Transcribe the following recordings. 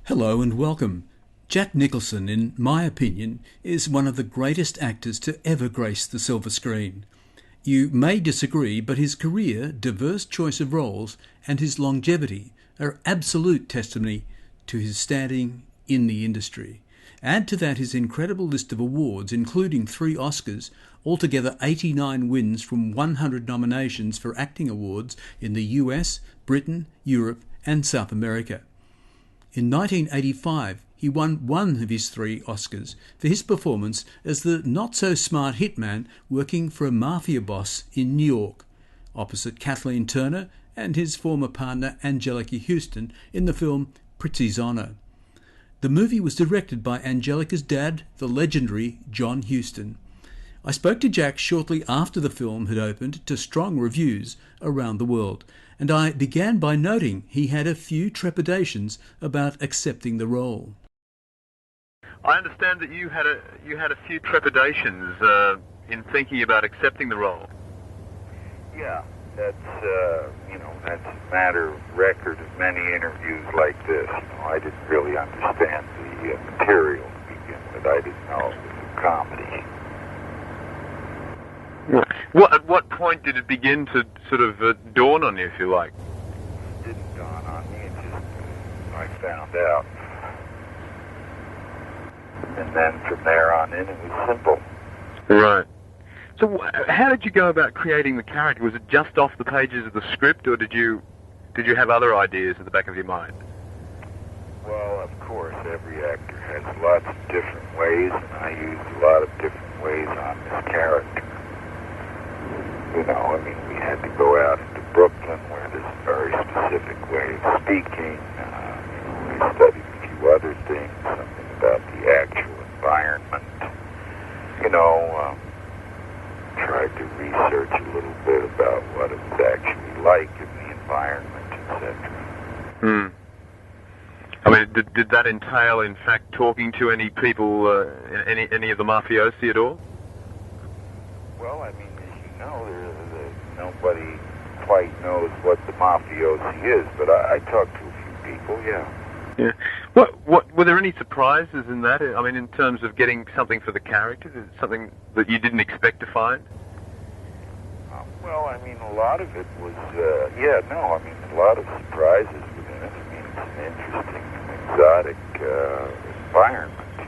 Hello and welcome. Jack Nicholson, in my opinion, is one of the greatest actors to ever grace the silver screen. You may disagree, but his career, diverse choice of roles, and his longevity are absolute testimony to his standing in the industry. Add to that his incredible list of awards, including 3 Oscars, altogether 89 wins from 100 nominations for acting awards in the US, Britain, Europe, and South America. In 1985, he won one of his 3 Oscars for his performance as the not-so-smart hitman working for a mafia boss in New York, opposite Kathleen Turner and his former partner Anjelica Huston in the film Prizzi's Honor. The movie was directed by Anjelica's dad, the legendary John Huston. I spoke to Jack shortly after the film had opened to strong reviews around the world, and I began by noting he had a few trepidations about accepting the role. I understand that you had a few trepidations in thinking about accepting the role. Yeah, that's that's a matter of record of many interviews like this. I didn't really understand the material to begin with. I didn't know it was a comedy. At what point did it begin to sort of dawn on you, if you like? It didn't dawn on me. It just I found out. And then from there on in, it was simple. Right. So how did you go about creating the character? Was it just off the pages of the script, or did you have other ideas at the back of your mind? Well, of course, every actor has lots of different ways, and I used a lot of different ways on this character. We had to go out into Brooklyn where there's a very specific way of speaking. I studied a few other things, something about the actual environment. Tried to research a little bit about what it was actually like in the environment, etc. I mean, did that entail, in fact, talking to any people, any of the mafiosi at all? Well, as you know, nobody quite knows what the mafiosi is, but I talked to a few people, yeah. Yeah. What were there any surprises in that? I mean, in terms of getting something for the character, is it something that you didn't expect to find? A lot of it was, a lot of surprises within it. It's an interesting, exotic environment,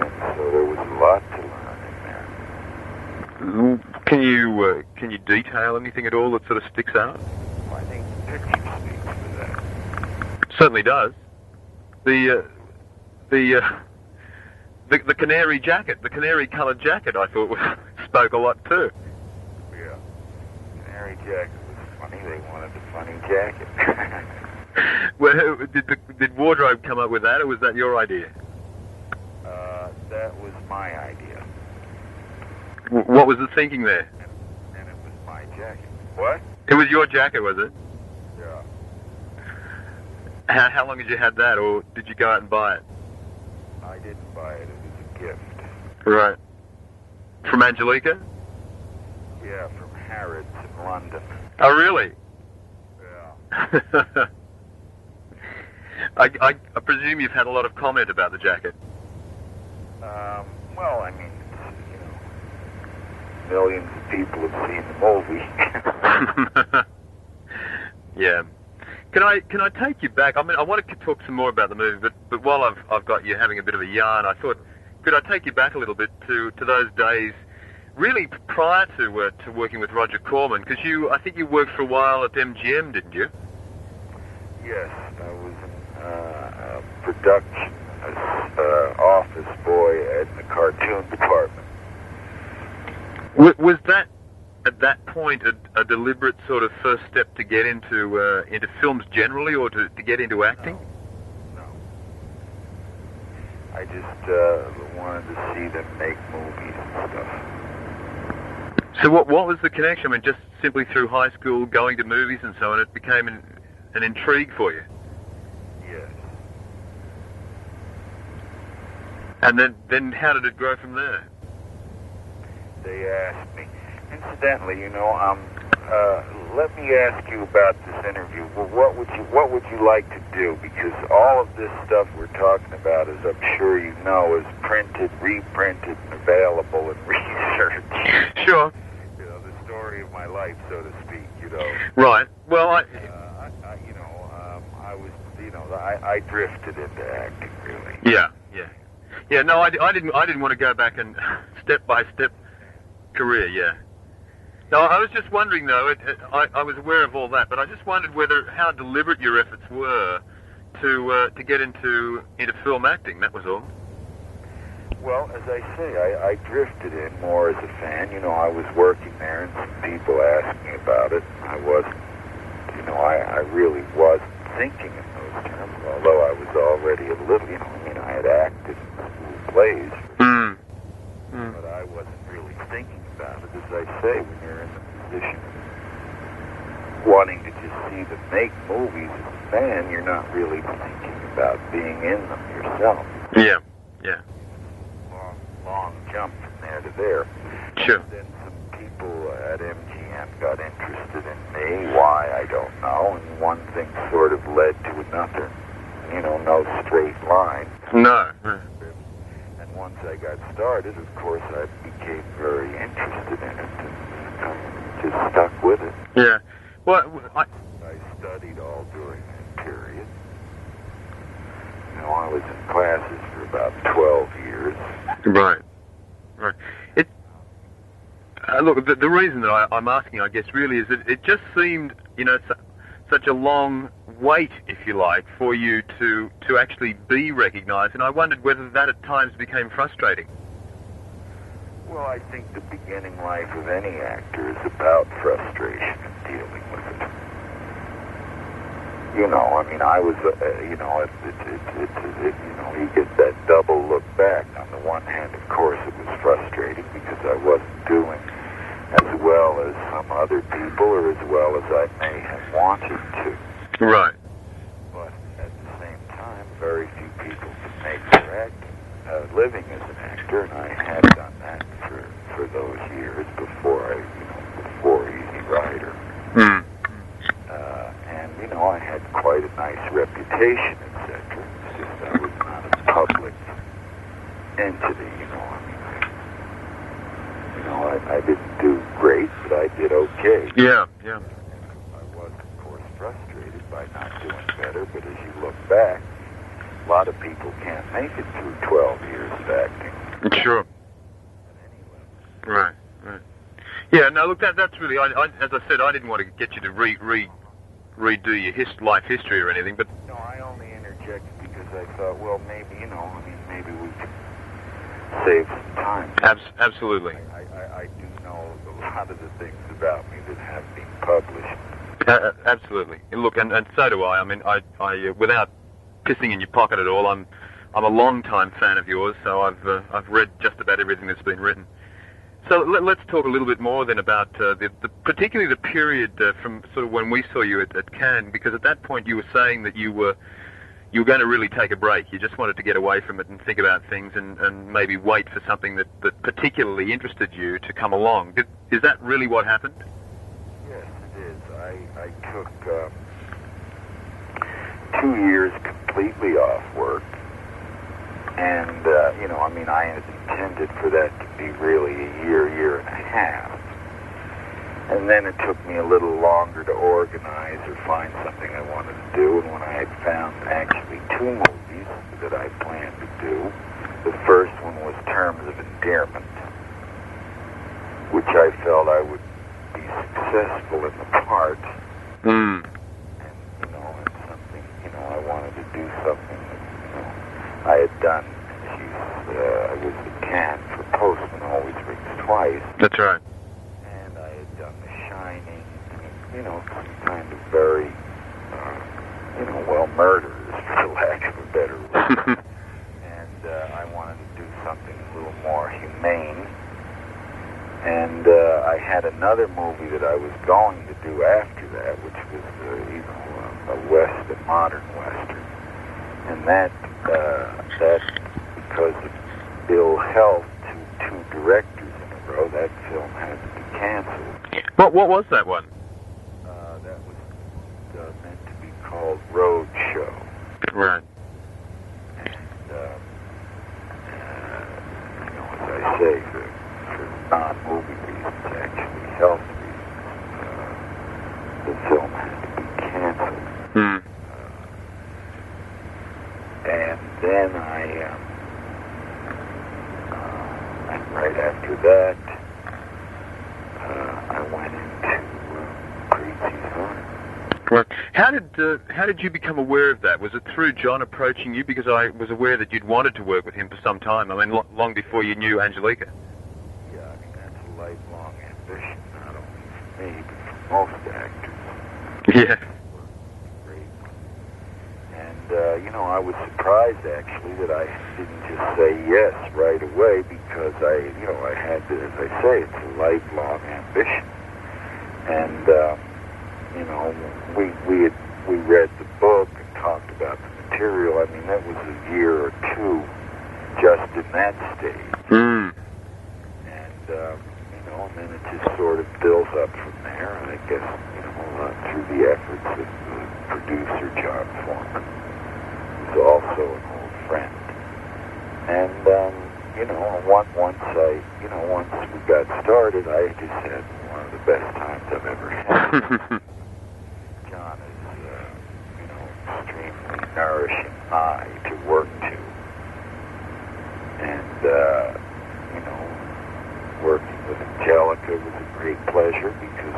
and so there was a lot to learn in there. Can you detail anything at all that sort of sticks out? Well, I think the picture speaks for that. Certainly does. The canary jacket, the canary-coloured jacket, I thought spoke a lot too. Yeah, canary jacket was funny. They wanted the funny jacket. Well, did wardrobe come up with that, or was that your idea? That was my idea. What was the thinking there? And it was my jacket. What? It was your jacket, was it? Yeah. How long had you had that, or did you go out and buy it? I didn't buy it. It was a gift. Right. From Anjelica? Yeah, from Harrods in London. Oh, really? Yeah. I presume you've had a lot of comment about the jacket. Millions of people have seen the movie. Yeah. Can I take you back? I wanted to talk some more about the movie, but while I've got you having a bit of a yarn, I thought, could I take you back a little bit to those days, really prior to working with Roger Corman? Because I think you worked for a while at MGM, didn't you? Yes, I was in production as office boy in the cartoon department. Was that, at that point, a deliberate sort of first step to get into films generally, or to get into acting? No. I just wanted to see them make movies and stuff. So what was the connection? Just simply through high school, going to movies and so on, it became an intrigue for you? Yes. And then how did it grow from there? They asked me. Incidentally, let me ask you about this interview. Well, what would you like to do? Because all of this stuff we're talking about, as I'm sure you know, is printed, reprinted, and available in research. Sure. You know, the story of my life, so to speak. You know. Right. Well, I drifted into acting, really. Yeah. No, I didn't want to go back and step by step career. Yeah. No, I was just wondering though. I was aware of all that, but I just wondered how deliberate your efforts were to get into film acting. That was all. Well, as I say, I drifted in more as a fan. You know, I was working there, and some people asked me about it. I wasn't. You know, I really wasn't thinking in those terms, although I was already a little. You know, I mean, I had acted in school plays. But I wasn't really thinking about it. As I say, when you're in the position of wanting to just see them make movies as a fan, you're not really thinking about being in them yourself. Yeah. Long jump from there to there. Sure. And then some people at MGM got interested in me. Why, I don't know. And one thing sort of led to another. You know, no straight line. No. And once I got started, of course, I became very interested in it and just stuck with it. Yeah. Well, I studied all during that period. You know, I was in classes for about 12 years. Right. Look, the reason that I'm asking, I guess, really is that it just seemed, you know, such a long wait, if you like, for you to actually be recognised, and I wondered whether that at times became frustrating. Well, I think the beginning life of any actor is about frustration and dealing with it. You know, I mean, I was, you know, you get that double look back. On the one hand, of course, it was frustrating because I wasn't doing as well as some other people or as well as I may have wanted to. Right. But at the same time, very few people can make their living as an actor, and I had done that for those years before Easy Rider. And, you know, I had quite a nice reputation, etc. It's just I was not a public entity, you know. I didn't do great, but I did okay. Yeah. I was, of course, frustrated by not doing better, but as you look back, a lot of people can't make it through 12 years of acting. Sure. Right. Yeah, no, look, that's really, as I said, I didn't want to get you to redo your life history or anything, but... No, I only interjected because I thought, well, maybe, you know, I mean, maybe we could save some time. Absolutely. I do know a lot of the things about me that have been published. Absolutely. Look, and so do I. I mean, I without pissing in your pocket at all, I'm a long-time fan of yours, so I've read just about everything that's been written. So let's talk a little bit more then about particularly the period from sort of when we saw you at Cannes, because at that point you were saying that you were going to really take a break. You just wanted to get away from it and think about things and maybe wait for something that particularly interested you to come along. Is that really what happened? Yes, it is. I took 2 years completely off work. And, you know, I mean, I had intended for that to be really a year and a half. And then it took me a little longer to organize or find something I wanted to do. And when I had found actually 2 movies that I planned to do, the first one was Terms of Endearment, which I felt I would be successful in the part. And, you know, it's something, you know, I wanted to do something that, you know, I had done. I was at Cannes for Postman Always Rings Twice. That's right. And I had done The Shining, you know, some kind of very, you know, well, murderers, for lack of a better word. And I wanted to do something a little more humane. And I had another movie that I was going to do after that, which was, you know, a Western, modern Western. And that because of ill health to 2 directors in a row, that film had to be canceled. What was that one? called Roadshow. Right. As I say, for non-movie reasons, actually health reasons, the film had to be canceled. And then and right after that, I went into Prizzi's Hunter. Right. How did you become aware of that? Was it through John approaching you? Because I was aware that you'd wanted to work with him for some time. I mean, long before you knew Anjelica. Yeah, I mean, that's a lifelong ambition, not only for me, but for most actors. Yeah. Great. And, I was surprised, actually, that I didn't just say yes right away, because I had to, as I say, it's a lifelong ambition. And, we read the book and talked about the material. I mean, that was a year or two just in that stage. And, and then it just sort of builds up from there. And I guess, through the efforts of the producer, John Foreman, who's also an old friend. And, once we got started, I just had one of the best times I've ever had. John is, extremely nourishing eye to work to. And, working with Anjelica was a great pleasure because,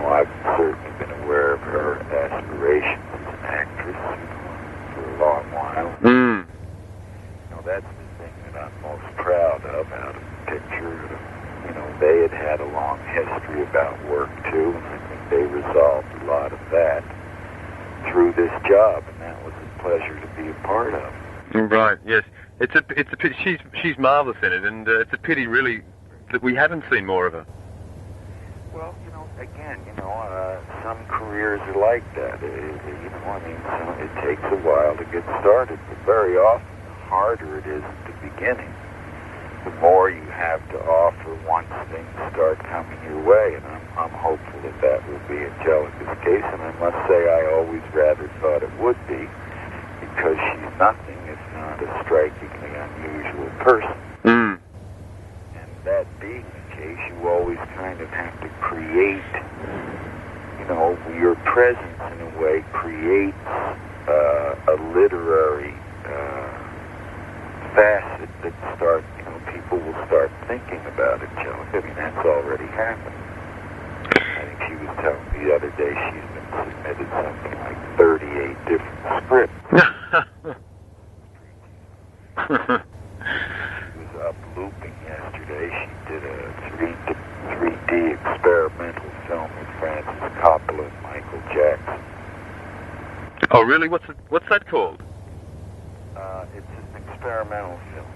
I've certainly been aware of her aspirations as an actress, for a long while. That's the thing that I'm most proud of out of the picture. They had a long history about work, too, and I think they resolved a lot of that through this job, and that was a pleasure to be a part of. Right, yes. It's a pity. She's marvelous in it, and it's a pity, really, that we haven't seen more of her. Well, again, some careers are like that. It takes a while to get started, but very often the harder it is at the beginning, the more you have to offer once things start coming your way, and I'm hopeful that will be Anjelica's case, and I must say I always rather thought it would be, because she's nothing if not a strikingly unusual person. And that being the case, you always kind of have to create, your presence in a way creates a literary facet that people will start thinking about Anjelica. I mean, that's already happened. I think she was telling me the other day she's been submitted something like 38 different scripts. She was up looping yesterday. She did a 3D experimental film with Francis Coppola and Michael Jackson. Oh, really? What's that called? It's an experimental film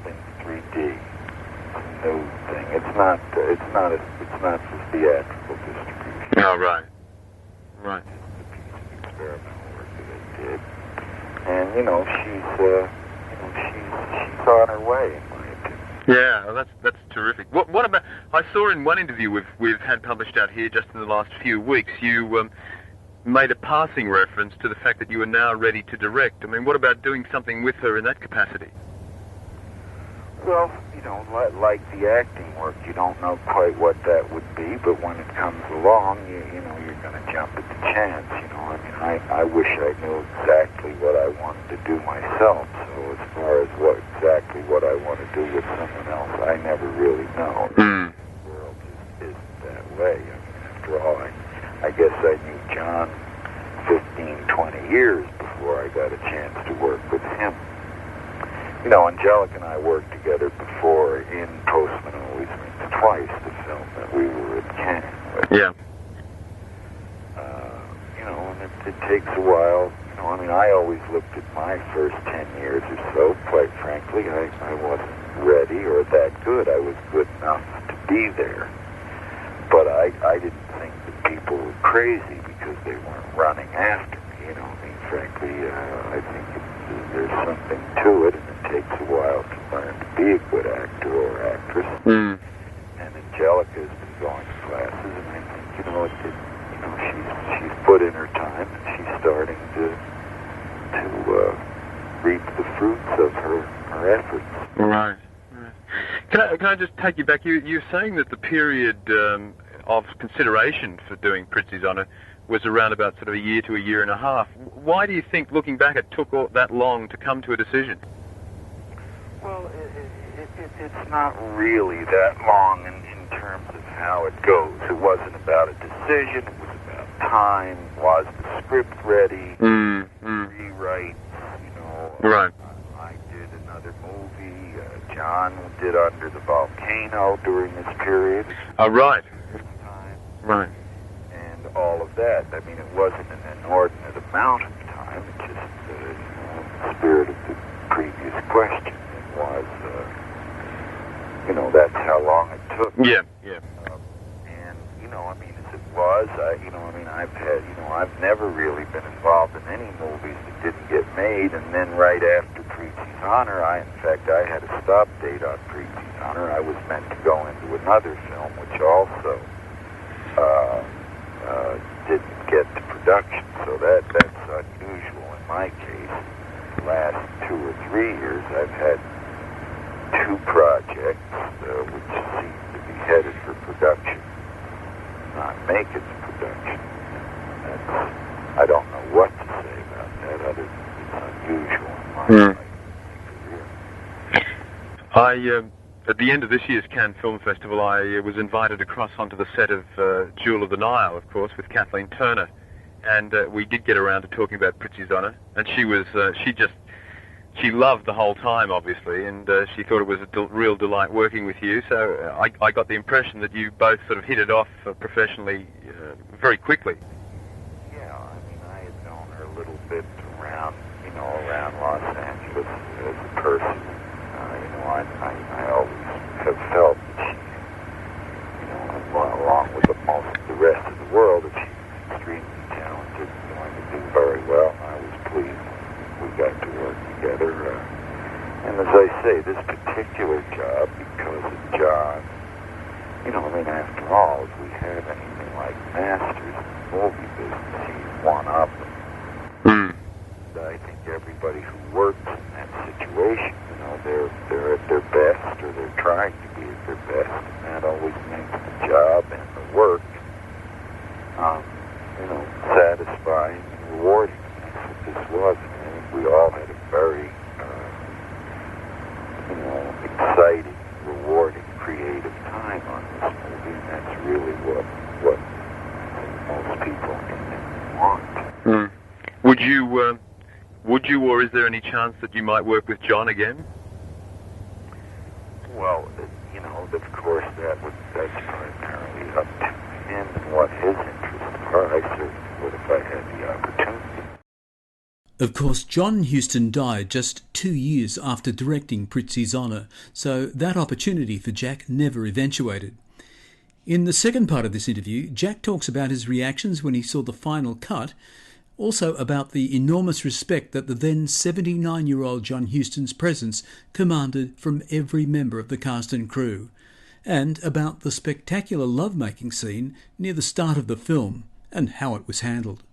in 3D. It's a new thing. It's not for theatrical distribution. Oh, right. Right. It's a piece of experimental work that they did. And she's on her way, in my opinion. Yeah, well, that's terrific. What about? I saw in one interview we've had published out here just in the last few weeks, you made a passing reference to the fact that you are now ready to direct. I mean, what about doing something with her in that capacity? Well, like the acting work, you don't know quite what that would be, but when it comes along, you're going to jump at the chance. I wish I knew exactly what I wanted to do myself. So as far as what I want to do with someone else, I never really know. The world isn't that way. I mean, after all, I guess I knew John 15, 20 years before I got a chance to work with him. Anjelica and I worked together before in Postman Always Rings Twice, the film that we were at Cannes with. Yeah. And it takes a while. I always looked at my first 10 years or so. Quite frankly, I wasn't ready or that good. I was good enough to be there. But I didn't think that people were crazy because they weren't running after me. Frankly, I think there's something to it, and it takes a while to learn to be a good actor or actress. And Anjelica has been going to classes, and I think, put in her time, and she's starting to reap the fruits of her efforts. Right. Can I just take you back? You're saying that the period of consideration for doing Prizzi's Honour was around about sort of a year to a year and a half. Why do you think, looking back, it took that long to come to a decision? Well, it's not really that long in terms of how it goes. It wasn't about a decision. It was about time. Was the script ready? Rewrites, Right. I did another movie. John did Under the Volcano during this period. Oh, right. Time. Right. And all of that. I mean, it wasn't an inordinate amount of time. It just, in the spirit of the previous question, it was, that's how long it took. Yeah. And, I mean, as it was, I've never really been involved in any movies that didn't get made, and then right after Prizzi's Honour, I had a stop date on Prizzi's Honour. I was meant to go into another film, which also didn't get to production, so that's unusual in my case. The last 2 or 3 years, I've had 2 projects which seem to be headed for production, not make it to production. I don't know what to say about that other than it's unusual in my career. At the end of this year's Cannes Film Festival, I was invited across onto the set of Jewel of the Nile, of course, with Kathleen Turner, and we did get around to talking about Prizzi's Honour, and she loved the whole time, obviously, and she thought it was a real delight working with you, so I got the impression that you both sort of hit it off professionally very quickly. Yeah, I mean, I had known her a little bit around Los Angeles as a person. I always have felt that she, along with most of the rest of the world, that she's extremely talented and going to do very well. I was pleased we got to work together. And as I say, this particular job, because of John, after all, if we have anything like masters in the movie business, he's one up. I think everybody who works in that situation, they're at their best, or they're trying to be at their best, and that always makes the job and the work, satisfying and rewarding. And that's what this was. And I think we all had a very, exciting, rewarding, creative time on this movie, and that's really what most people want. Would you, or is there any chance that you might work with John again? Well, of course, that's primarily up to him and what his interests are. I certainly would if I had the opportunity. Of course, John Huston died just 2 years after directing Prizzi's Honour, so that opportunity for Jack never eventuated. In the second part of this interview, Jack talks about his reactions when he saw the final cut, also about the enormous respect that the then 79-year-old John Huston's presence commanded from every member of the cast and crew, and about the spectacular lovemaking scene near the start of the film and how it was handled.